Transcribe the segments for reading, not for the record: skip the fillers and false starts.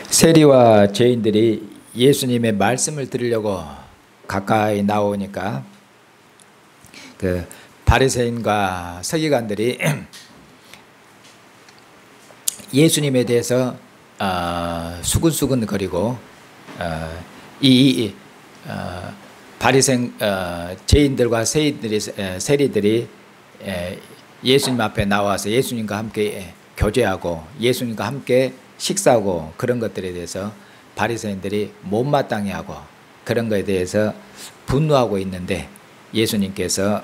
세리와 죄인들이 예수님의 말씀을 들으려고 가까이 나오니까 그 바리새인과 서기관들이 예수님에 대해서 수근수근거리고 바리새인 죄인들과 세리들이 예수님 앞에 나와서 예수님과 함께 교제하고 예수님과 함께 식사하고 그런 것들에 대해서 바리새인들이 못마땅해 하고 그런 것에 대해서 분노하고 있는데, 예수님께서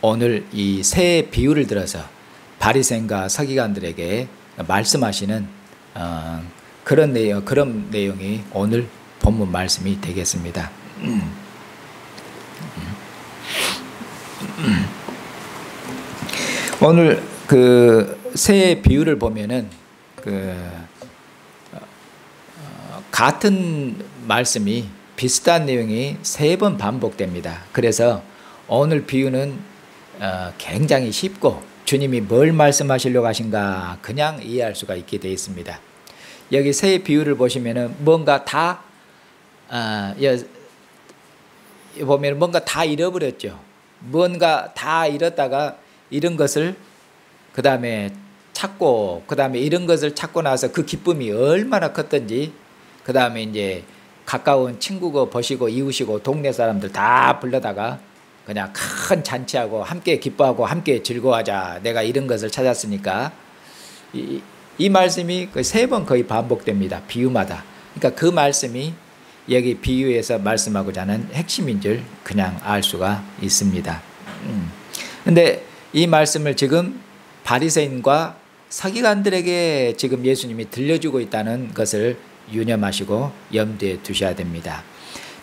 오늘 이 새 비유를 들어서 바리새인과 서기관들에게 말씀하시는 그런 내용이 오늘 본문 말씀이 되겠습니다. 오늘 그 새 비유를 보면은 같은 말씀이 비슷한 내용이 3번 반복됩니다. 그래서 오늘 비유는 굉장히 쉽고 주님이 뭘 말씀하시려고 하신가 그냥 이해할 수가 있게 되어 있습니다. 여기 새 비유를 보시면은 뭔가 다 보면 뭔가 다 잃어버렸죠. 뭔가 다 잃었다가 잃은 것을 그 다음에 찾고, 그 다음에 이런 것을 찾고 나서 그 기쁨이 얼마나 컸던지, 그 다음에 이제 가까운 친구고 보시고 이웃이고 동네 사람들 다 불러다가 그냥 큰 잔치하고 함께 기뻐하고 함께 즐거워하자, 내가 이런 것을 찾았으니까. 이 말씀이 3번 거의 반복됩니다. 비유마다. 그러니까 그 말씀이 여기 비유에서 말씀하고자 하는 핵심인 줄 그냥 알 수가 있습니다. 근데 이 말씀을 지금 바리새인과 서기관들에게 지금 예수님이 들려주고 있다는 것을 유념하시고 염두에 두셔야 됩니다.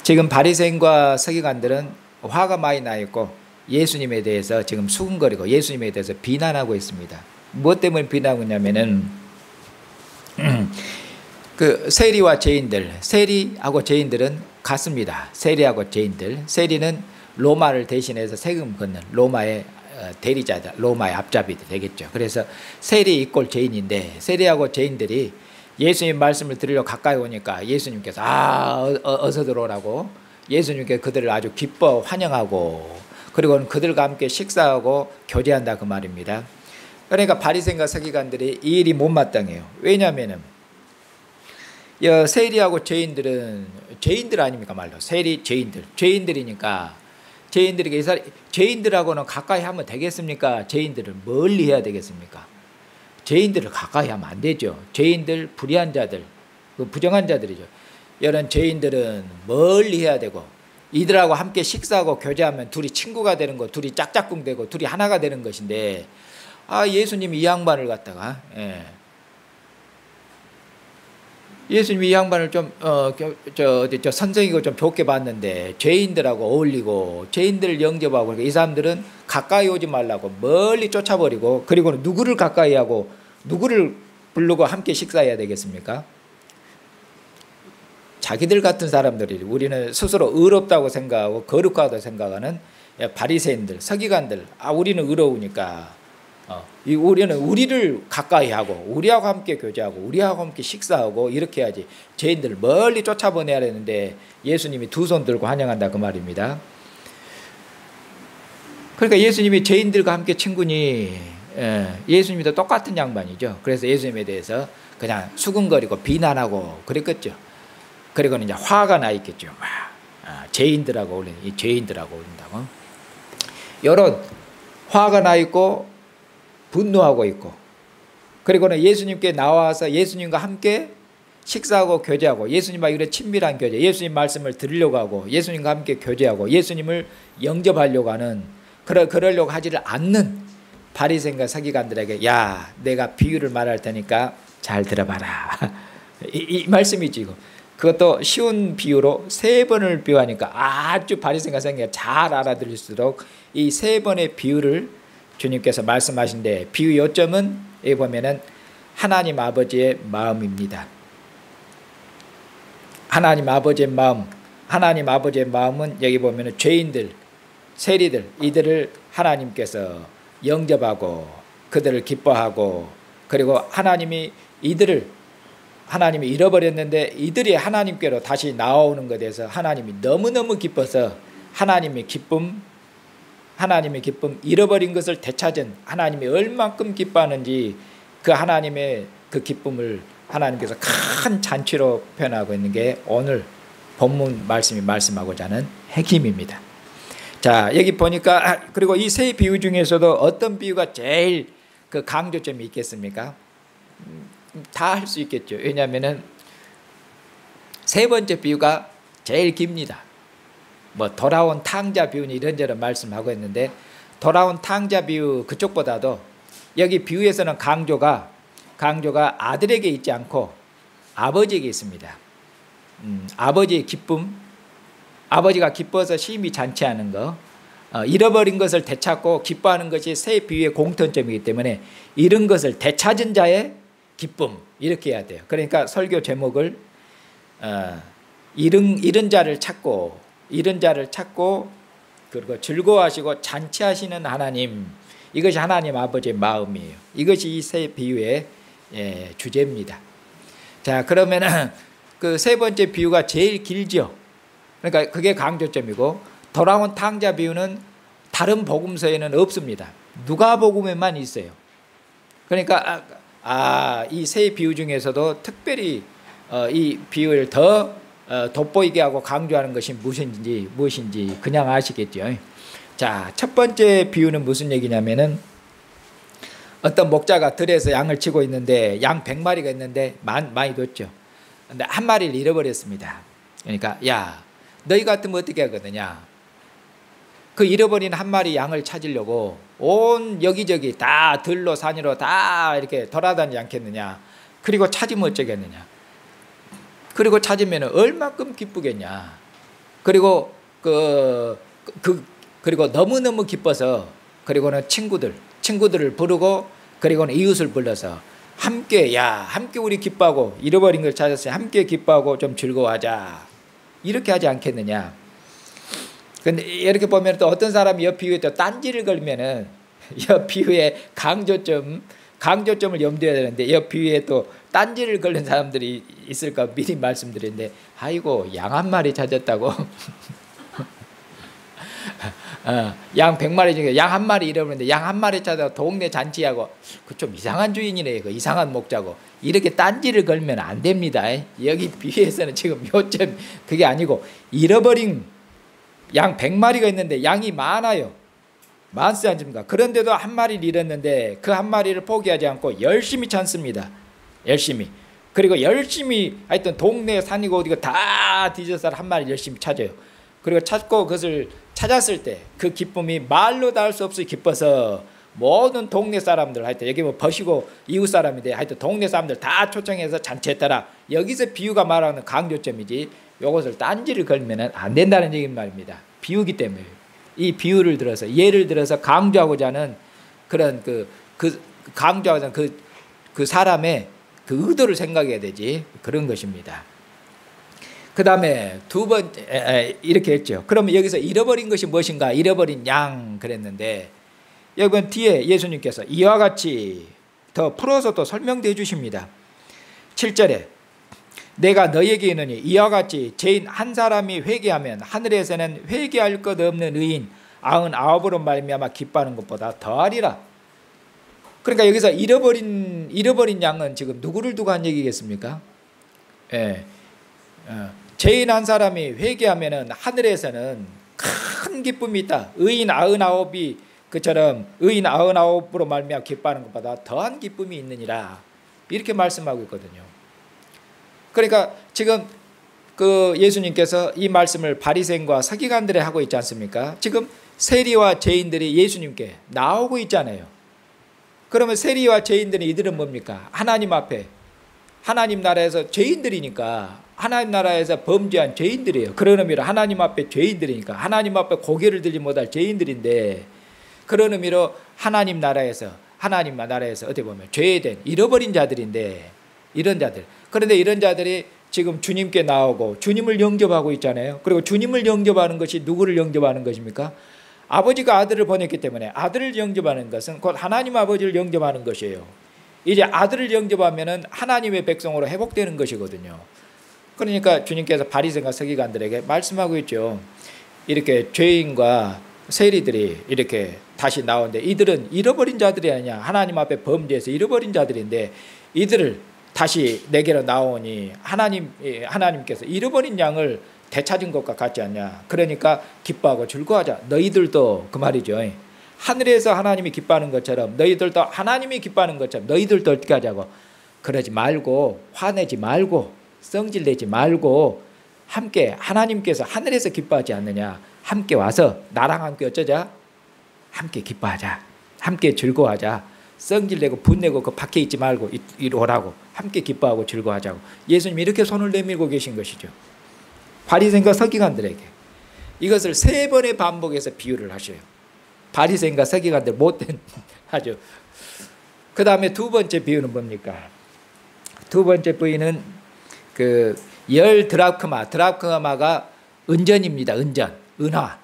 지금 바리새인과 서기관들은 화가 많이 나 있고 예수님에 대해서 지금 수군거리고 예수님에 대해서 비난하고 있습니다. 무엇 때문에 비난하고 있냐면은 그 세리와 죄인들, 세리하고 죄인들은 같습니다. 세리하고 죄인들, 세리는 로마를 대신해서 세금 걷는 로마의 대리자다, 로마의 앞잡이 되겠죠. 그래서 세리 이꼴 죄인인데, 세리하고 죄인들이 예수님 말씀을 들으려 가까이 오니까 예수님께서 어서 들어오라고 예수님께 그들을 아주 기뻐 환영하고, 그리고 그들과 함께 식사하고 교제한다 그 말입니다. 그러니까 바리새인과 서기관들이 이 일이 못마땅해요. 왜냐하면은 세리하고 죄인들은 죄인들 아닙니까 말로. 세리 죄인들이니까 죄인들에게 죄인들하고는 가까이 하면 되겠습니까? 죄인들을 멀리 해야 되겠습니까? 죄인들을 가까이 하면 안 되죠. 죄인들, 불의한 자들, 부정한 자들이죠. 이런 죄인들은 멀리 해야 되고, 이들하고 함께 식사하고 교제하면 둘이 친구가 되는 거, 둘이 짝짝꿍 되고 둘이 하나가 되는 것인데, 예수님이 이 양반을 갖다가 예수님이 이 양반을 좀 선생이고 좀 좋게 봤는데 죄인들하고 어울리고 죄인들을 영접하고, 이 사람들은 가까이 오지 말라고 멀리 쫓아버리고, 그리고 누구를 가까이 하고 누구를 부르고 함께 식사해야 되겠습니까? 자기들 같은 사람들이, 우리는 스스로 의롭다고 생각하고 거룩하다고 생각하는 바리새인들, 서기관들, 우리는 의로우니까 우리는 우리를 가까이 하고 우리하고 함께 교제하고 우리하고 함께 식사하고 이렇게 해야지, 죄인들을 멀리 쫓아보내야 되는데 예수님이 두 손 들고 환영한다 그 말입니다. 그러니까 예수님이 죄인들과 함께 친구니 예수님도 똑같은 양반이죠. 그래서 예수님에 대해서 그냥 수근거리고 비난하고 그랬겠죠. 그리고는 이제 화가 나 있겠죠. 죄인들하고 어울리는, 이 죄인들하고 어울린다고 이런 화가 나 있고 분노하고 있고, 그리고는 예수님께 나와서 예수님과 함께 식사하고 교제하고 예수님과 이런 친밀한 교제, 예수님 말씀을 들으려고 하고 예수님과 함께 교제하고 예수님을 영접하려고 하는, 그러려고 하지를 않는 바리새인과 서기관들에게 내가 비유를 말할 테니까 잘 들어봐라 이 말씀이지. 이거 그것도 쉬운 비유로 3번을 비유하니까 아주 바리새인과 서기관이 잘 알아들을수록 이 3번의 비유를 주님께서 말씀하신데, 비유 요점은 여기 보면은 하나님 아버지의 마음입니다. 하나님 아버지의 마음, 하나님 아버지의 마음은 여기 보면은 죄인들, 세리들, 이들을 하나님께서 영접하고 그들을 기뻐하고, 그리고 하나님이 이들을 하나님이 잃어버렸는데 이들이 하나님께로 다시 나오는 것에 대해서 하나님이 너무너무 기뻐서 하나님의 기쁨, 잃어버린 것을 되찾은 하나님이 얼만큼 기뻐하는지 그 하나님의 그 기쁨을 하나님께서 큰 잔치로 표현하고 있는 게 오늘 본문 말씀이 말씀하고자 하는 핵심입니다. 자, 여기 보니까 그리고 이 세 비유 중에서도 어떤 비유가 제일 그 강조점이 있겠습니까? 다 할 수 있겠죠. 왜냐하면은 세 번째 비유가 제일 깁니다. 뭐 돌아온 탕자 비유는 이런저런 말씀하고 있는데 돌아온 탕자 비유 그쪽보다도 여기 비유에서는 강조가 아들에게 있지 않고 아버지에게 있습니다. 아버지의 기쁨, 아버지가 기뻐서 심히 잔치하는 거, 잃어버린 것을 되찾고 기뻐하는 것이 세 비유의 공통점이기 때문에 잃은 것을 되찾은 자의 기쁨, 이렇게 해야 돼요. 그러니까 설교 제목을 잃은 자를 찾고 그리고 즐거워하시고 잔치하시는 하나님, 이것이 하나님 아버지의 마음이에요. 이것이 이 세 비유의 주제입니다. 자, 그러면은 그 세 번째 비유가 제일 길죠. 그러니까 그게 강조점이고 돌아온 탕자 비유는 다른 복음서에는 없습니다. 누가복음에만 있어요. 그러니까 이 세 비유 중에서도 특별히 이 비유를 더 돋보이게 하고 강조하는 것이 무엇인지 그냥 아시겠죠. 자, 첫 번째 비유는 무슨 얘기냐면은 어떤 목자가 들에서 양을 치고 있는데 양 100마리가 있는데 많이 뒀죠. 근데 한 마리를 잃어버렸습니다. 그러니까 야, 너희 같으면 어떻게 하거든요? 그 잃어버린 한 마리 양을 찾으려고 온 여기저기 다 들로 산으로 다 이렇게 돌아다니지 않겠느냐. 그리고 찾으면 어쩌겠느냐. 그리고 찾으면 얼마큼 기쁘겠냐. 그리고 그리고 너무너무 기뻐서 그리고는 친구들을 부르고 그리고는 이웃을 불러서 함께 우리 기뻐하고 잃어버린 걸 찾았으니 함께 기뻐하고 좀 즐거워하자. 이렇게 하지 않겠느냐. 근데 이렇게 보면 또 어떤 사람이 옆 비유에 또 딴지를 걸면은 옆 비유의 강조점을 염두해야 되는데 옆 비유에 또 딴지를 걸는 사람들이 있을까 미리 말씀드리는데 아이고 양 한 마리 찾았다고 양 100마리 중에 양 한 마리 잃어버렸는데 양 한 마리 찾아서 동네 잔치하고 그 좀 이상한 주인이네, 그 이상한 목자고 이렇게 딴지를 걸면 안 됩니다. 여기 비유에서는 지금 요점 그게 아니고 잃어버린 양 100마리가 있는데 양이 많아요. 많지 않습니까? 그런데도 한 마리를 잃었는데 그 한 마리를 포기하지 않고 열심히 찾습니다. 열심히. 그리고 열심히 하여튼 동네 산이고 어디고 다 뒤져서 한 마리 열심히 찾아요. 그리고 찾고 그것을 찾았을 때 그 기쁨이 말로 다 할 수 없이 기뻐서 모든 동네 사람들 하여튼 여기 뭐 버시고 이웃 사람인데 하여튼 동네 사람들 다 초청해서 잔치했더라. 여기서 비유가 말하는 강조점이지 이것을 딴지를 걸면 안 된다는 얘기 말입니다. 비유기 때문에 이 비유를 들어서 예를 들어서 강조하고자 하는 그런 강조하고자 하는 그 사람의 그 의도를 생각해야 되지 그런 것입니다. 그 다음에 두 번째 이렇게 했죠. 그러면 여기서 잃어버린 것이 무엇인가? 잃어버린 양 그랬는데 여러분 뒤에 예수님께서 이와 같이 더 풀어서 또 설명도 해주십니다. 7절에 내가 너에게 이르노니 이와 같이 죄인 한 사람이 회개하면 하늘에서는 회개할 것 없는 의인 99으로 말미암아 기뻐하는 것보다 더하리라. 그러니까 여기서 잃어버린 양은 지금 누구를 두고 한 얘기겠습니까? 죄인 한 사람이 회개하면은 하늘에서는 큰 기쁨이 있다. 의인 99이 그처럼 의인 99으로 말미암아 기뻐하는 것보다 더한 기쁨이 있느니라. 이렇게 말씀하고 있거든요. 그러니까 지금 그 예수님께서 이 말씀을 바리새인과 서기관들에 하고 있지 않습니까? 지금 세리와 죄인들이 예수님께 나오고 있잖아요. 그러면 세리와 죄인들은 이들은 뭡니까? 하나님 앞에 하나님 나라에서 죄인들이니까 하나님 나라에서 범죄한 죄인들이에요. 그런 의미로 하나님 앞에 죄인들이니까 하나님 앞에 고개를 들지 못할 죄인들인데 그런 의미로 하나님 나라에서 어떻게 보면 죄된 잃어버린 자들인데 이런 자들. 그런데 이런 자들이 지금 주님께 나오고 주님을 영접하고 있잖아요. 그리고 주님을 영접하는 것이 누구를 영접하는 것입니까? 아버지가 아들을 보냈기 때문에 아들을 영접하는 것은 곧 하나님 아버지를 영접하는 것이에요. 이제 아들을 영접하면은 하나님의 백성으로 회복되는 것이거든요. 그러니까 주님께서 바리새인과 서기관들에게 말씀하고 있죠. 이렇게 죄인과 세리들이 이렇게 다시 나오는데 이들은 잃어버린 자들이 아니냐. 하나님 앞에 범죄해서 잃어버린 자들인데 이들을 다시 내게로 나오니 하나님께서 잃어버린 양을 되찾은 것과 같지 않냐. 그러니까 기뻐하고 즐거워하자. 너희들도 그 말이죠. 하늘에서 하나님이 기뻐하는 것처럼 너희들도 하나님이 기뻐하는 것처럼 너희들도 어떻게 하자고. 그러지 말고 화내지 말고 성질내지 말고 함께 하나님께서 하늘에서 기뻐하지 않느냐. 함께 와서 나랑 함께 어쩌자. 함께 기뻐하자. 함께 즐거워하자. 성질내고 분내고 그 밖에 있지 말고 이리 오라고. 함께 기뻐하고 즐거워하자고. 예수님이 이렇게 손을 내밀고 계신 것이죠. 바리새인과 서기관들에게 이것을 3번의 반복해서 비유를 하셔요. 바리새인과 서기관들 못된 하죠. 그 다음에 두 번째 비유는 뭡니까? 두 번째 비유는 그 10드라크마, 드라크마가 은전입니다. 은전, 은화.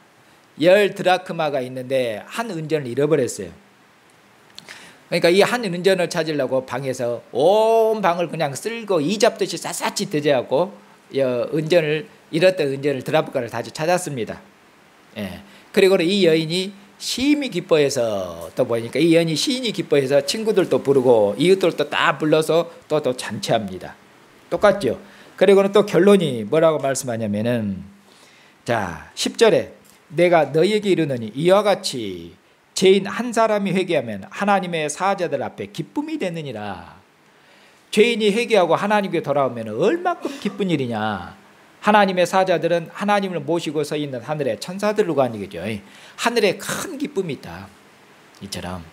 10드라크마가 있는데 한 은전을 잃어버렸어요. 그러니까 이 한 은전을 찾으려고 방에서 온 방을 그냥 쓸고 이잡듯이 샅샅이 드재하고 잃었던 은전을 드라크마를 다시 찾았습니다. 예. 그리고 이 여인이 심히 기뻐해서 또 보니까 이 여인이 시인이 기뻐해서 친구들도 부르고 이웃들도 다 불러서 또 잔치합니다. 똑같죠. 그리고는 또 결론이 뭐라고 말씀하냐면은 자 10절에 내가 너희에게 이르노니 이와 같이 죄인 한 사람이 회개하면 하나님의 사자들 앞에 기쁨이 되느니라. 죄인이 회개하고 하나님께 돌아오면 얼마큼 기쁜 일이냐. 하나님의 사자들은 하나님을 모시고 서 있는 하늘의 천사들로 가는 거죠. 하늘에 큰 기쁨이 있다. 이처럼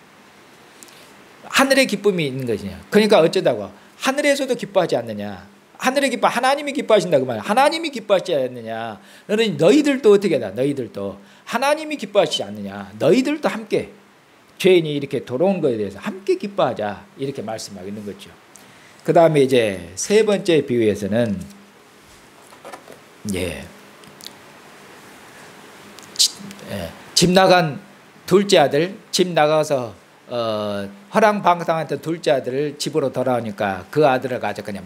하늘의 기쁨이 있는 것이냐. 그러니까 어쩌다고 하늘에서도 기뻐하지 않느냐. 하늘에 기뻐 하나님이 기뻐하신다 그 말이야. 하나님이 기뻐하지 않느냐. 너희들도 어떻게 하다. 너희들도 하나님이 기뻐하시지 않느냐. 너희들도 함께 죄인이 이렇게 돌아온 것에 대해서 함께 기뻐하자. 이렇게 말씀하고 있는 거죠. 그 다음에 이제 세 번째 비유에서는 집 나간 둘째 아들, 집 나가서 허랑방탕했던 둘째 아들을 집으로 돌아오니까 그 아들을 가지고 그냥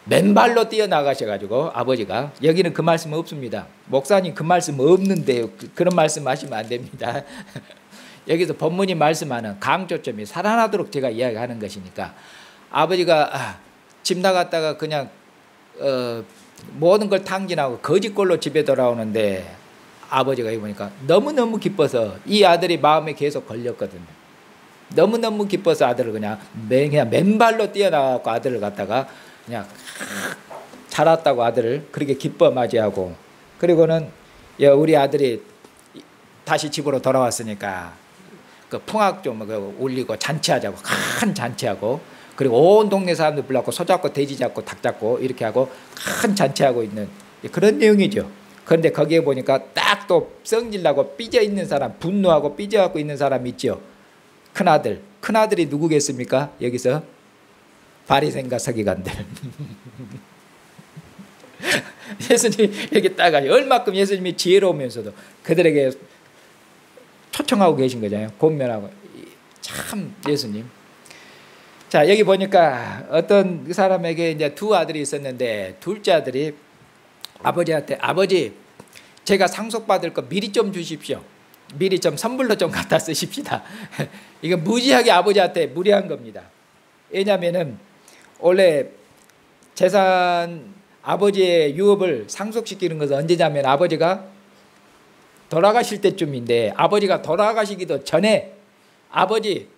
맨발로 뛰어나가셔가지고 아버지가 여기는 그 말씀 없습니다. 목사님 그 말씀 없는데요. 그런 말씀 하시면 안 됩니다. 여기서 본문이 말씀하는 강조점이 살아나도록 제가 이야기하는 것이니까 아버지가 집 나갔다가 그냥 모든 걸 탕진하고 거짓골로 집에 돌아오는데 아버지가 보니까 너무너무 기뻐서 이 아들이 마음에 계속 걸렸거든요. 너무너무 기뻐서 아들을 그냥 맨발로 뛰어나가고 아들을 갖다가 그냥 잘 왔다고 아들을 그렇게 기뻐 맞이하고 그리고는 우리 아들이 다시 집으로 돌아왔으니까 그 풍악 좀 올리고 잔치하자고 큰 잔치하고 그리고 온 동네 사람들 불러갖고 소 잡고 돼지 잡고 닭 잡고 이렇게 하고 큰 잔치하고 있는 그런 내용이죠. 그런데 거기에 보니까 딱 또 성질나고 삐져 있는 사람, 분노하고 삐져갖고 있는 사람 있죠. 큰아들. 큰아들이 누구겠습니까? 여기서 바리새인과 서기관들. 예수님이 여기 따가 얼마큼 예수님이 지혜로우면서도 그들에게 초청하고 계신 거잖아요. 권면하고. 참 예수님. 자 여기 보니까 어떤 사람에게 이제 두 아들이 있었는데 둘째 아들이 아버지한테 아버지 제가 상속받을 거 미리 좀 주십시오. 미리 좀 선물로 좀 갖다 쓰십시다. 이거 무지하게 아버지한테 무리한 겁니다. 왜냐하면은 원래 재산 아버지의 유업을 상속시키는 것은 언제냐면 아버지가 돌아가실 때쯤인데 아버지가 돌아가시기도 전에 아버지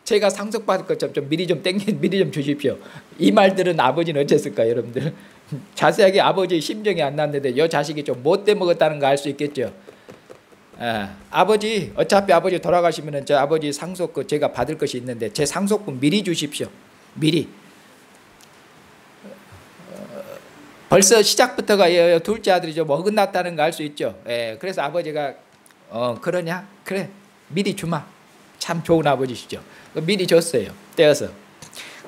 제가 상속받을 것 좀 미리 좀 미리 좀 주십시오. 이 말들은 아버지는 어쨌을까요, 여러분들? 자세하게 아버지 심정이 안 났는데 이 자식이 좀 못돼 먹었다는 거 알 수 있겠죠. 아버지 어차피 아버지 돌아가시면은 저 아버지 상속 제가 받을 것이 있는데 제 상속분 미리 주십시오. 미리. 벌써 시작부터가 둘째 아들이 좀 어긋났다는 거 알 수 있죠. 그래서 아버지가 그러냐? 그래 미리 주마. 참 좋은 아버지시죠. 미리 줬어요. 떼어서.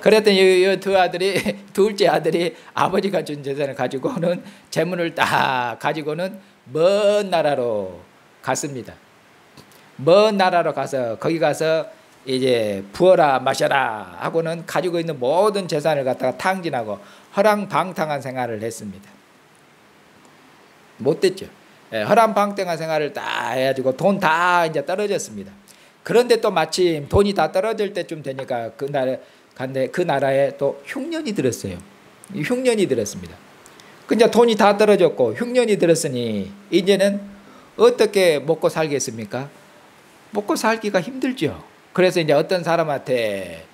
그랬더니 이 두 아들이 둘째 아들이 아버지가 준 재산을 가지고는 재물을 딱 가지고는 먼 나라로 갔습니다. 먼 나라로 가서 거기 가서 이제 부어라 마셔라 하고는 가지고 있는 모든 재산을 갖다가 탕진하고 허랑방탕한 생활을 했습니다. 못됐죠. 예, 허랑방탕한 생활을 다 해가지고 돈 다 이제 떨어졌습니다. 그런데 또 마침 돈이 다 떨어질 때쯤 되니까 그 나라에 또 흉년이 들었어요. 흉년이 들었습니다. 이제 돈이 다 떨어졌고 흉년이 들었으니 이제는 어떻게 먹고 살겠습니까? 먹고 살기가 힘들죠. 그래서 이제 어떤 사람한테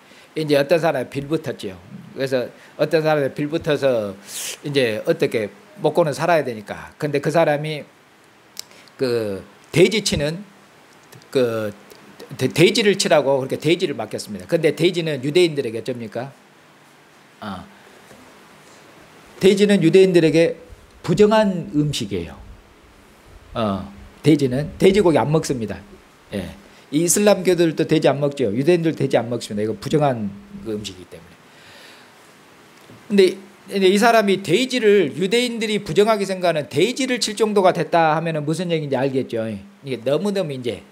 빌붙었죠. 그래서 어떤 사람한테 빌붙어서 이제 어떻게 먹고는 살아야 되니까. 근데 그 사람이 그 돼지 치는 그 돼지를 치라고 그렇게 돼지를 맡겼습니다. 근데 돼지는 유대인들에게 어쩝니까? 돼지는 유대인들에게 부정한 음식이에요. 돼지는 돼지고기 안 먹습니다. 예. 이 이슬람교들도 돼지 안 먹죠. 유대인들 돼지 안 먹습니다. 이거 부정한 그 음식이기 때문에. 근데 이 사람이 돼지를 유대인들이 부정하게 생각하는 돼지를 칠 정도가 됐다 하면은 무슨 얘기인지 알겠죠. 이게 너무너무 이제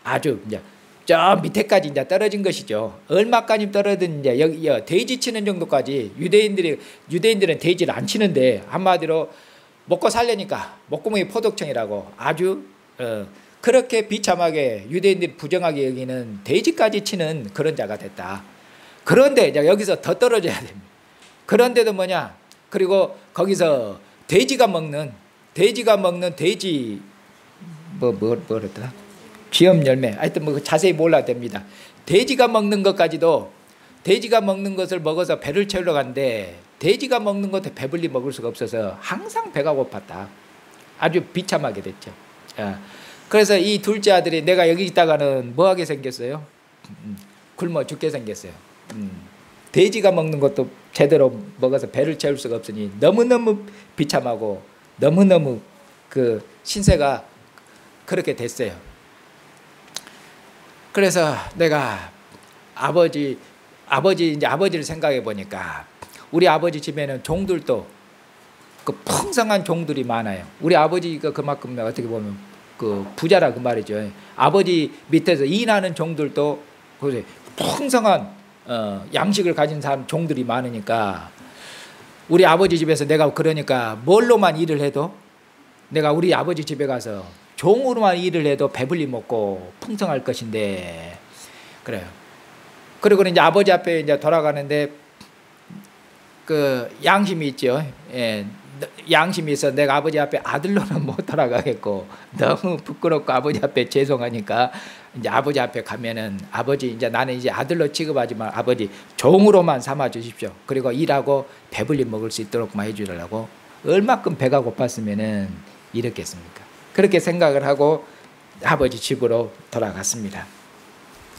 아주 이제 저 밑에까지 이제 떨어진 것이죠. 얼마까지 떨어진 이제 여기 돼지 치는 정도까지 유대인들은 돼지를 안 치는데 한마디로 먹고 살려니까 목구멍이 포독청이라고 아주 그렇게 비참하게 유대인들이 부정하게 여기는 돼지까지 치는 그런 자가 됐다. 그런데 이제 여기서 더 떨어져야 됩니다. 그런데도 뭐냐? 그리고 거기서 돼지가 먹는 돼지 뭐랬더라? 귀염 열매. 하여튼 뭐 자세히 몰라도 됩니다. 돼지가 먹는 것까지도 돼지가 먹는 것을 먹어서 배를 채우러 갔는데 돼지가 먹는 것도 배불리 먹을 수가 없어서 항상 배가 고팠다. 아주 비참하게 됐죠. 그래서 이 둘째 아들이 내가 여기 있다가는 뭐하게 생겼어요? 굶어 죽게 생겼어요. 돼지가 먹는 것도 제대로 먹어서 배를 채울 수가 없으니 너무너무 비참하고 너무너무 그 신세가 그렇게 됐어요. 그래서 내가 아버지를 생각해 보니까 우리 아버지 집에는 종들도 그 풍성한 종들이 많아요. 우리 아버지가 그만큼 어떻게 보면 그 부자라 그 말이죠. 아버지 밑에서 일하는 종들도 풍성한 양식을 가진 사람 종들이 많으니까 우리 아버지 집에서 내가 그러니까 뭘로만 일을 해도 내가 우리 아버지 집에 가서 종으로만 일을 해도 배불리 먹고 풍성할 것인데 그래요. 그리고 이제 아버지 앞에 이제 돌아가는데 그 양심이 있죠. 예, 양심이 있어 내가 아버지 앞에 아들로는 못 돌아가겠고 너무 부끄럽고 아버지 앞에 죄송하니까 이제 아버지 앞에 가면은 아버지 이제 나는 이제 아들로 취급하지만 아버지 종으로만 삼아 주십시오. 그리고 일하고 배불리 먹을 수 있도록만 해주려고 얼마큼 배가 고팠으면은 이렇겠습니까? 그렇게 생각을 하고 아버지 집으로 돌아갔습니다.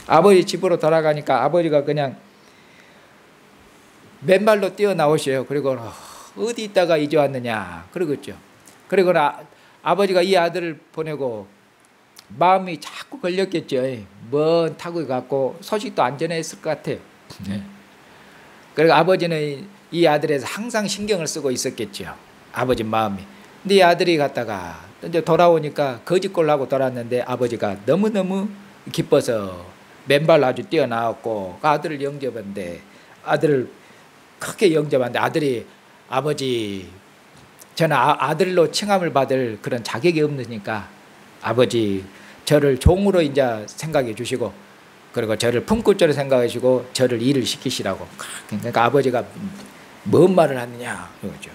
아버지 집으로 돌아가니까 아버지가 그냥 맨발로 뛰어나오셔요. 그리고 어디 있다가 이제 왔느냐 그러겠죠. 그리고 아버지가 이 아들을 보내고 마음이 자꾸 걸렸겠죠. 먼 타국에 갔고 소식도 안 전했을 것 같아요. 그리고 아버지는 이 아들에서 항상 신경을 쓰고 있었겠죠. 아버지 마음이. 근데 이 아들이 갔다가 이제 돌아오니까 거짓골을 하고 돌아왔는데 아버지가 너무너무 기뻐서 맨발로 아주 뛰어나왔고 아들을 영접했는데 아들을 크게 영접하는데 아들이 아버지 저는 아들로 칭함을 받을 그런 자격이 없으니까 아버지 저를 종으로 이제 생각해 주시고 그리고 저를 품꾼처럼 생각해 주시고 저를 일을 시키시라고. 그러니까 아버지가 뭔 말을 하느냐 그러죠.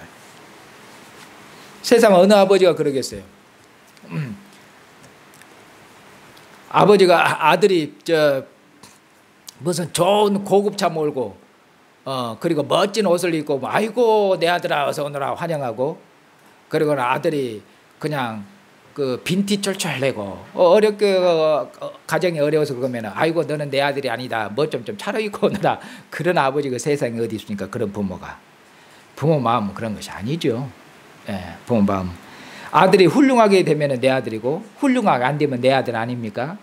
세상 어느 아버지가 그러겠어요. 아버지가 아들이 무슨 좋은 고급차 몰고 그리고 멋진 옷을 입고 아이고 내 아들아 어서 오너라 환영하고 그리고 아들이 그냥 그 빈티 쫄쫄내고 어렵게 가정이 어려워서 그러면 아이고 너는 내 아들이 아니다 뭐 좀 차려입고 오너라. 그런 아버지 그 세상에 어디 있습니까? 그런 부모가. 부모 마음은 그런 것이 아니죠. 예, 부모 마음. 아들이 훌륭하게 되면 내 아들이고 훌륭하게 안 되면 내 아들 아닙니까?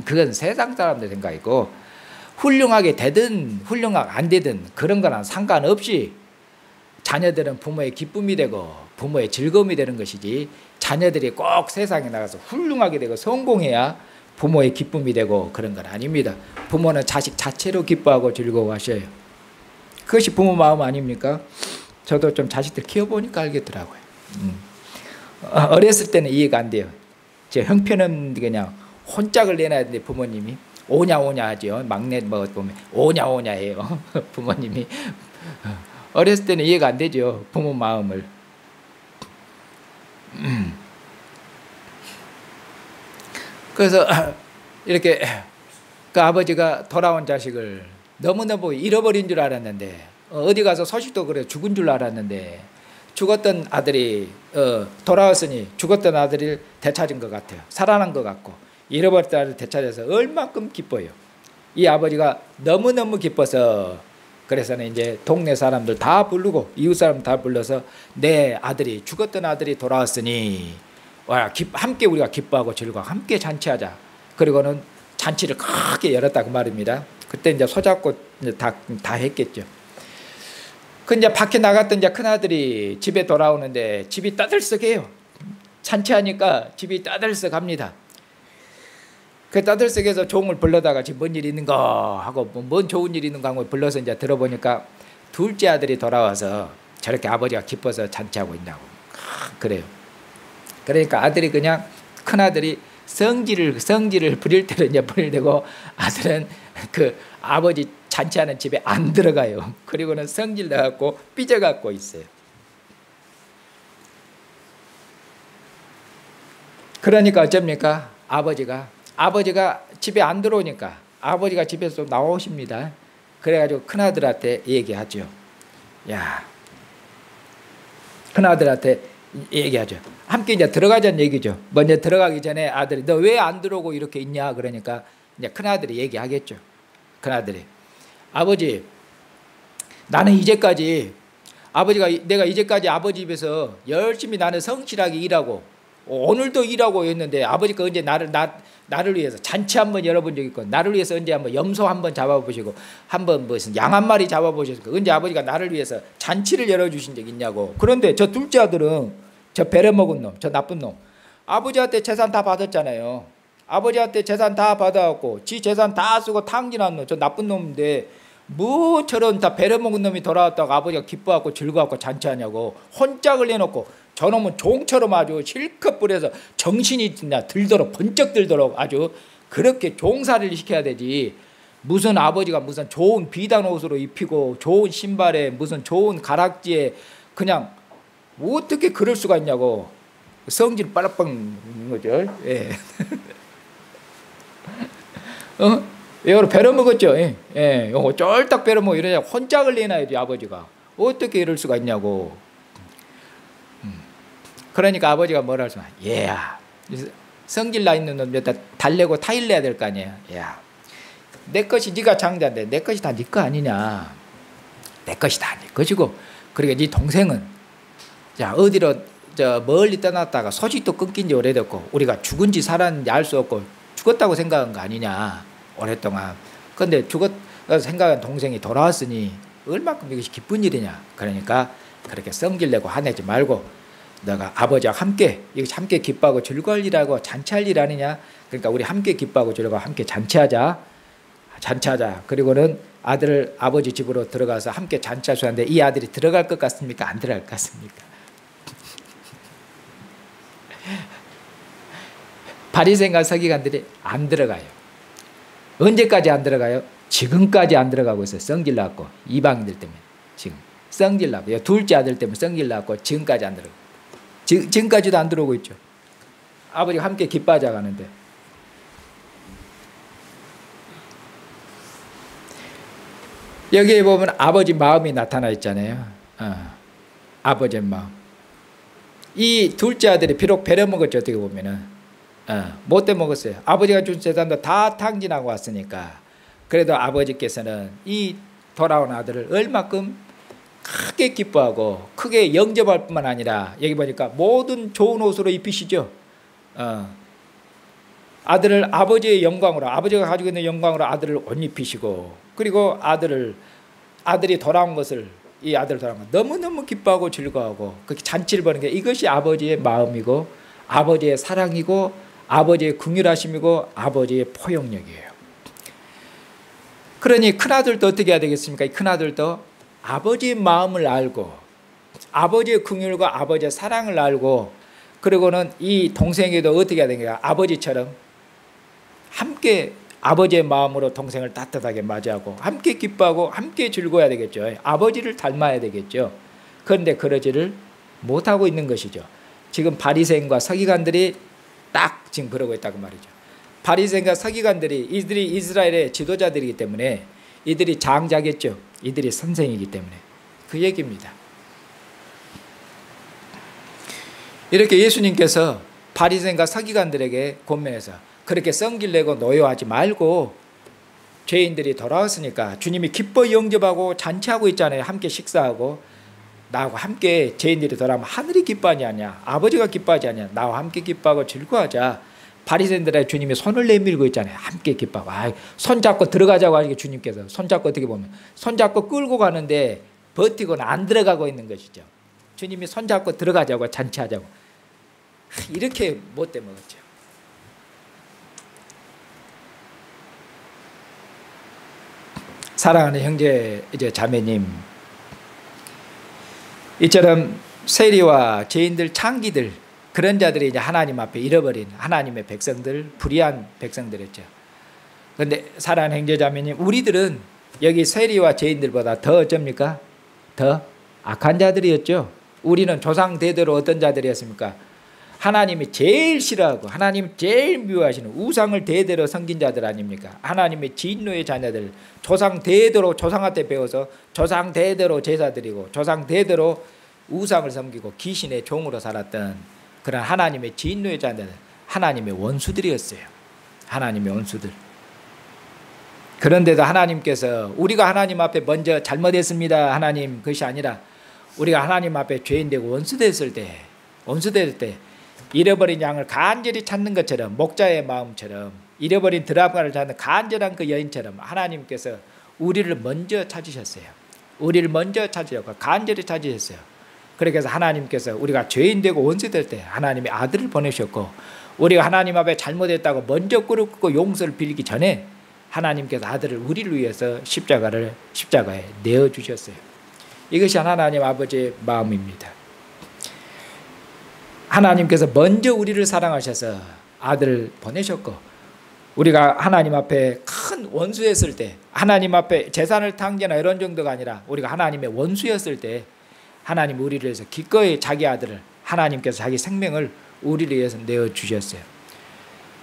그건 세상 사람들 생각이고 훌륭하게 되든 훌륭하게 안 되든 그런 거랑 상관없이 자녀들은 부모의 기쁨이 되고 부모의 즐거움이 되는 것이지 자녀들이 꼭 세상에 나가서 훌륭하게 되고 성공해야 부모의 기쁨이 되고 그런 건 아닙니다. 부모는 자식 자체로 기뻐하고 즐거워하셔요. 그것이 부모 마음 아닙니까? 저도 좀 자식들 키워보니까 알겠더라고요. 어렸을 때는 이해가 안 돼요. 제 형편은 그냥 혼짝을 내놔야 되는데 부모님이 오냐 오냐 하죠. 막내 보면 오냐 오냐 해요. 부모님이 어렸을 때는 이해가 안 되죠. 부모 마음을. 그래서 이렇게 그 아버지가 돌아온 자식을 너무너무 잃어버린 줄 알았는데 어디 가서 소식도 그래 죽은 줄 알았는데 죽었던 아들이 돌아왔으니 죽었던 아들을 되찾은 것 같아요. 살아난 것 같고 잃어버렸던 아들을 되찾아서 얼마큼 기뻐요. 이 아버지가 너무너무 기뻐서 그래서는 이제 동네 사람들 다 부르고 이웃 사람 다 불러서 내 아들이 죽었던 아들이 돌아왔으니 와 함께 우리가 기뻐하고 즐거워 함께 잔치하자. 그리고는 잔치를 크게 열었다 그 말입니다. 그때 이제 손잡고 다 했겠죠. 그 이제 밖에 나갔던 이제 큰 아들이 집에 돌아오는데 집이 따들썩해요. 잔치하니까 집이 따들썩합니다. 그 따들썩해서 종을 불러다가 지금 뭔 일 있는가 하고 뭔 좋은 일 있는가 하고 불러서 이제 들어보니까 둘째 아들이 돌아와서 저렇게 아버지가 기뻐서 잔치하고 있다고 그래요. 그러니까 아들이 그냥 큰 아들이 성질을 부릴 때는 이제 부리고 아들은 그 아버지 잔치하는 집에 안 들어가요. 그리고는 성질 내갖고 삐져갖고 있어요. 그러니까 어쩝니까? 아버지가 집에 안 들어오니까 아버지가 집에서 나오십니다. 그래가지고 큰아들한테 얘기하죠. 야, 큰아들한테 얘기하죠. 함께 이제 들어가자는 얘기죠. 먼저 들어가기 전에 아들이 너 왜 안 들어오고 이렇게 있냐 그러니까 이제 큰아들이 얘기하겠죠. 큰아들이 아버지 나는 이제까지 내가 이제까지 아버지 집에서 열심히 나는 성실하게 일하고 오늘도 일하고 했는데 아버지가 언제 나를 위해서 잔치 한번 열어본 적 있고 나를 위해서 언제 한번 염소 한번 잡아보시고 한번 무슨 양 한 마리 잡아보시고 언제 아버지가 나를 위해서 잔치를 열어주신 적 있냐고. 그런데 저 둘째 아들은 저 베려먹은 놈, 저 나쁜 놈 아버지한테 재산 다 받았잖아요. 아버지한테 재산 다 받아갖고 지 재산 다 쓰고 탕진한 놈, 저 나쁜 놈인데 뭐 저런 다 베려먹은 놈이 돌아왔다고 아버지가 기뻐하고 즐거워하고 잔치하냐고. 혼짝을 내놓고 저놈은 종처럼 아주 실컷 부려서 정신이 들도록 번쩍 들도록 아주 그렇게 종살이를 시켜야 되지. 무슨 아버지가 무슨 좋은 비단 옷으로 입히고 좋은 신발에 무슨 좋은 가락지에 그냥 어떻게 그럴 수가 있냐고. 성질 빨락빵 거죠. 예. 이거를 베려먹었죠. 예. 요거 쫄딱 베려먹어 이러냐 혼짝을 내놔야지 아버지가. 어떻게 이럴 수가 있냐고. 그러니까 아버지가 뭐라 할 수가 얘야 성질 나 있는 놈 다 달래고 타일내야 될 거 아니에요. 야, 내 것이 네가 장자인데 내 것이 다 네 거 아니냐. 내 것이 다 네 것이고 그리고 네 동생은 자 어디로 저 멀리 떠났다가 소식도 끊긴 지 오래됐고 우리가 죽은지 살았는지 알 수 없고 죽었다고 생각한 거 아니냐 오랫동안. 그런데 죽었다고 생각한 동생이 돌아왔으니 얼마큼 이것이 기쁜 일이냐. 그러니까 그렇게 성질내고 화내지 말고 너가 아버지와 함께 이것이 함께 기뻐하고 즐거울 일하고 잔치할 일 아니냐. 그러니까 우리 함께 기뻐하고 즐거워 함께 잔치하자. 그리고는 아들을 아버지 집으로 들어가서 함께 잔치할 수 있는데 이 아들이 들어갈 것 같습니까? 안 들어갈 것 같습니까? 바리새인과 서기관들이 안 들어가요. 언제까지 안 들어가요? 지금까지 안 들어가고 있어요. 성질 났고 이방인들 때문에 지금 성질 났고 둘째 아들 때문에 성질 났고 지금까지 안 들어가고 지금까지도 안 들어오고 있죠. 아버지가 함께 기뻐하자 가는데 여기에 보면 아버지 마음이 나타나 있잖아요. 아버지 마음. 이 둘째 아들이 비록 베려먹었죠. 어떻게 보면은 못돼 먹었어요. 아버지가 준 재산도 다 탕진하고 왔으니까. 그래도 아버지께서는 이 돌아온 아들을 얼마큼 크게 기뻐하고 크게 영접할 뿐만 아니라 여기 보니까 모든 좋은 옷으로 입히시죠. 아들을 아버지의 영광으로 아버지가 가지고 있는 영광으로 아들을 옷 입히시고 그리고 아들이 돌아온 것을 이 아들 돌아온 것 너무너무 기뻐하고 즐거워하고 그렇게 잔치를 보는 게 이것이 아버지의 마음이고 아버지의 사랑이고 아버지의 긍휼하심이고 아버지의 포용력이에요. 그러니 큰아들도 어떻게 해야 되겠습니까? 이 큰아들도 아버지의 마음을 알고 아버지의 긍휼과 아버지의 사랑을 알고 그리고는 이 동생에도 어떻게 해야 되는가? 아버지처럼 함께 아버지의 마음으로 동생을 따뜻하게 맞이하고 함께 기뻐하고 함께 즐거워야 되겠죠. 아버지를 닮아야 되겠죠. 그런데 그러지를 못하고 있는 것이죠. 지금 바리새인과 서기관들이 딱 지금 그러고 있다고 말이죠. 바리새인과 서기관들이 이들이 이스라엘의 지도자들이기 때문에 이들이 장자겠죠. 이들이 선생이기 때문에 그 얘기입니다. 이렇게 예수님께서 바리새인과 서기관들에게 권면해서 그렇게 성질내고 노여하지 말고 죄인들이 돌아왔으니까 주님이 기뻐 영접하고 잔치하고 있잖아요. 함께 식사하고 나하고 함께 죄인들이 돌아오면 하늘이 기뻐하지 않냐, 아버지가 기뻐하지 않냐, 나와 함께 기뻐하고 즐거워하자. 바리새인들의 주님이 손을 내밀고 있잖아요. 함께 기뻐하고 손 잡고 들어가자고 하니까 주님께서 손 잡고 어떻게 보면 손 잡고 끌고 가는데 버티고는 안 들어가고 있는 것이죠. 주님이 손 잡고 들어가자고 잔치하자고 이렇게 못돼 먹었죠. 사랑하는 형제 이제 자매님, 이처럼 세리와 죄인들 창기들 그런 자들이 이제 하나님 앞에 잃어버린 하나님의 백성들, 불의한 백성들이었죠. 그런데 사랑하는 형제 자매님, 우리들은 여기 세리와 죄인들보다 더 어쩝니까? 더 악한 자들이었죠. 우리는 조상 대대로 어떤 자들이었습니까? 하나님이 제일 싫어하고 하나님 제일 미워하시는 우상을 대대로 섬긴 자들 아닙니까? 하나님의 진노의 자녀들, 조상 대대로 조상한테 배워서 조상 대대로 제사 드리고 조상 대대로 우상을 섬기고 귀신의 종으로 살았던 그런 하나님의 진노의 자녀들, 하나님의 원수들이었어요. 하나님의 원수들. 그런데도 하나님께서 우리가 하나님 앞에 먼저 잘못했습니다 하나님, 그것이 아니라 우리가 하나님 앞에 죄인 되고 원수됐을 때 잃어버린 양을 간절히 찾는 것처럼, 목자의 마음처럼, 잃어버린 드라마를 찾는 간절한 그 여인처럼 하나님께서 우리를 먼저 찾으셨어요. 우리를 먼저 찾으셨고 간절히 찾으셨어요. 그렇게 해서 하나님께서 우리가 죄인 되고 원수 될 때 하나님의 아들을 보내셨고, 우리가 하나님 앞에 잘못했다고 먼저 꿇고 용서를 빌기 전에 하나님께서 아들을 우리를 위해서 십자가에 내어주셨어요. 이것이 하나님 아버지의 마음입니다. 하나님께서 먼저 우리를 사랑하셔서 아들을 보내셨고, 우리가 하나님 앞에 큰 원수였을 때, 하나님 앞에 재산을 탕제나 이런 정도가 아니라 우리가 하나님의 원수였을 때 하나님 우리를 위해서 기꺼이 자기 아들을, 하나님께서 자기 생명을 우리를 위해서 내어주셨어요.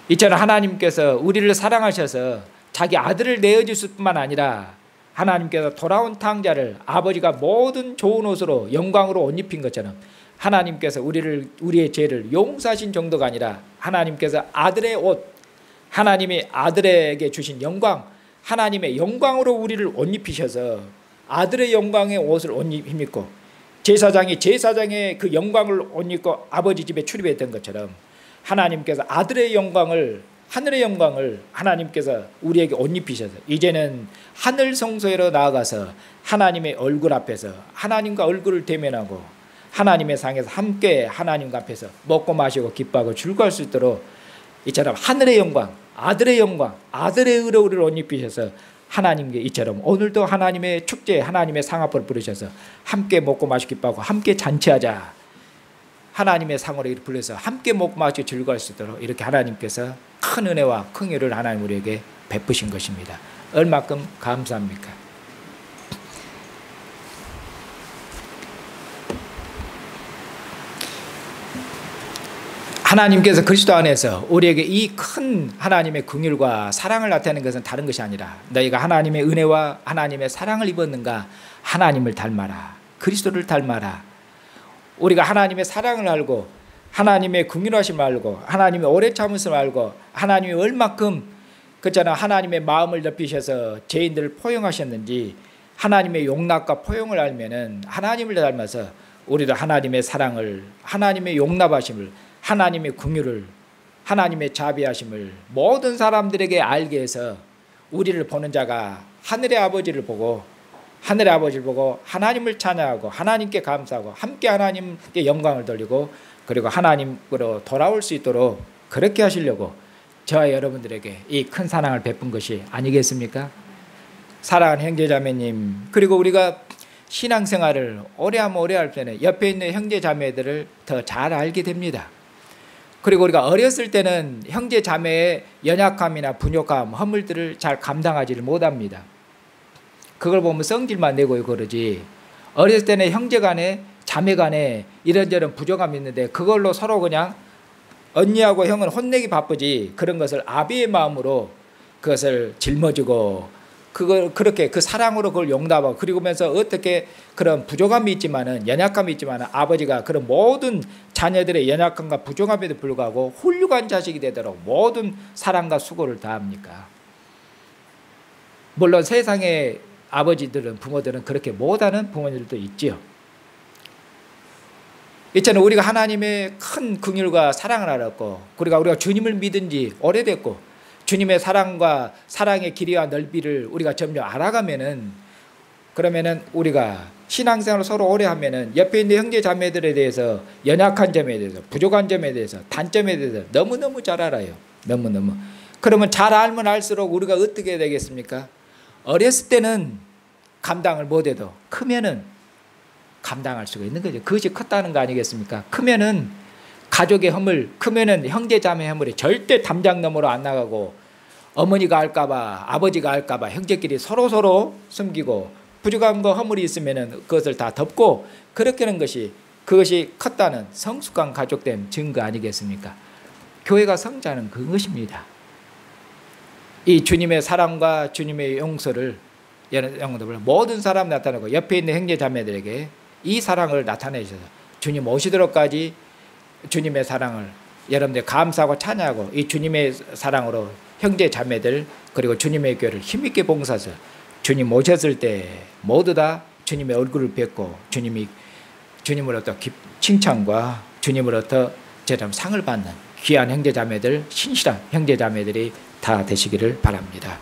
이처럼 하나님께서 우리를 사랑하셔서 자기 아들을 내어주실 뿐만 아니라 하나님께서 돌아온 탕자를 아버지가 모든 좋은 옷으로 영광으로 옷 입힌 것처럼 하나님께서 우리의 죄를 용서하신 정도가 아니라 하나님께서 아들의 옷, 하나님이 아들에게 주신 영광, 하나님의 영광으로 우리를 옷 입히셔서 아들의 영광의 옷을 옷 입히고, 제사장이 제사장의 그 영광을 옷 입고 아버지 집에 출입했던 것처럼 하나님께서 아들의 영광을, 하늘의 영광을 하나님께서 우리에게 옷 입히셔서 이제는 하늘 성소로 나아가서 하나님의 얼굴 앞에서 하나님과 얼굴을 대면하고 하나님의 상에서 함께 하나님과 앞에서 먹고 마시고 기뻐하고 즐거워할 수 있도록 이처럼 하늘의 영광, 아들의 영광, 아들의 의로 우리를 옷 입히셔서 하나님께 이처럼 오늘도 하나님의 축제, 하나님의 상 앞으로 부르셔서 함께 먹고 마시고 기뻐하고 함께 잔치하자. 하나님의 상으로 불러서 함께 먹고 마시고 즐거워할 수 있도록 이렇게 하나님께서 큰 은혜와 큰 의를 하나님 우리에게 베푸신 것입니다. 얼마큼 감사합니까? 하나님께서 그리스도 안에서 우리에게 이 큰 하나님의 긍휼과 사랑을 나타내는 것은 다른 것이 아니라 너희가 하나님의 은혜와 하나님의 사랑을 입었는가? 하나님을 닮아라. 그리스도를 닮아라. 우리가 하나님의 사랑을 알고 하나님의 긍휼하심을 알고 하나님의 오래 참으심을 알고 하나님이 얼마큼 그렇잖아 하나님의 마음을 넓히셔서 죄인들을 포용하셨는지 하나님의 용납과 포용을 알면은 하나님을 닮아서 우리도 하나님의 사랑을, 하나님의 용납하심을, 하나님의 긍휼을, 하나님의 자비하심을 모든 사람들에게 알게 해서 우리를 보는 자가 하늘의 아버지를 보고 하나님을 찬양하고 하나님께 감사하고 함께 하나님께 영광을 돌리고 그리고 하나님으로 돌아올 수 있도록 그렇게 하시려고 저와 여러분들에게 이 큰 사랑을 베푼 것이 아니겠습니까? 사랑하는 형제자매님, 그리고 우리가 신앙생활을 오래 하면 오래 할 때는 옆에 있는 형제자매들을 더 잘 알게 됩니다. 그리고 우리가 어렸을 때는 형제자매의 연약함이나 부족함, 허물들을 잘 감당하지를 못합니다. 그걸 보면 성질만 내고 그러지, 어렸을 때는 형제간에 자매간에 이런저런 부족함이 있는데 그걸로 서로 그냥 언니하고 형은 혼내기 바쁘지, 그런 것을 아비의 마음으로 그것을 짊어지고 그걸 그렇게 그 사랑으로 그걸 용납하고, 그리고면서 어떻게 그런 부족함이 있지만은, 연약함이 있지만은 아버지가 그런 모든 자녀들의 연약함과 부족함에도 불구하고 훌륭한 자식이 되도록 모든 사랑과 수고를 다합니까? 물론 세상의 아버지들은, 부모들은 그렇게 못하는 부모님들도 있지요. 이처럼 우리가 하나님의 큰 긍휼과 사랑을 알았고, 우리가 주님을 믿은 지 오래됐고, 주님의 사랑과 사랑의 길이와 넓이를 우리가 점점 알아가면은, 그러면은 우리가 신앙생활을 서로 오래 하면은 옆에 있는 형제 자매들에 대해서, 연약한 점에 대해서, 부족한 점에 대해서, 단점에 대해서 너무너무 잘 알아요. 너무너무. 그러면 잘 알면 알수록 우리가 어떻게 되겠습니까? 어렸을 때는 감당을 못해도 크면은 감당할 수가 있는 거죠. 그것이 컸다는 거 아니겠습니까? 크면은 가족의 허물, 크면은 형제자매 허물이 절대 담장 너머로 안 나가고, 어머니가 알까봐, 아버지가 알까봐 형제끼리 서로 숨기고, 부족한 거 허물이 있으면은 그것을 다 덮고, 그렇게 하는 것이, 그것이 컸다는 성숙한 가족됨 증거 아니겠습니까? 교회가 성자는 그것입니다. 이 주님의 사랑과 주님의 용서를 모든 사람 나타내고, 옆에 있는 형제자매들에게 이 사랑을 나타내셔서 주님 오시도록까지 주님의 사랑을 여러분들 감사하고 찬양하고, 이 주님의 사랑으로 형제 자매들 그리고 주님의 교회를 힘있게 봉사해서 주님 오셨을 때 모두 다 주님의 얼굴을 뵙고 주님으로부터 칭찬과 주님으로부터 상을 받는 귀한 형제 자매들, 신실한 형제 자매들이 다 되시기를 바랍니다.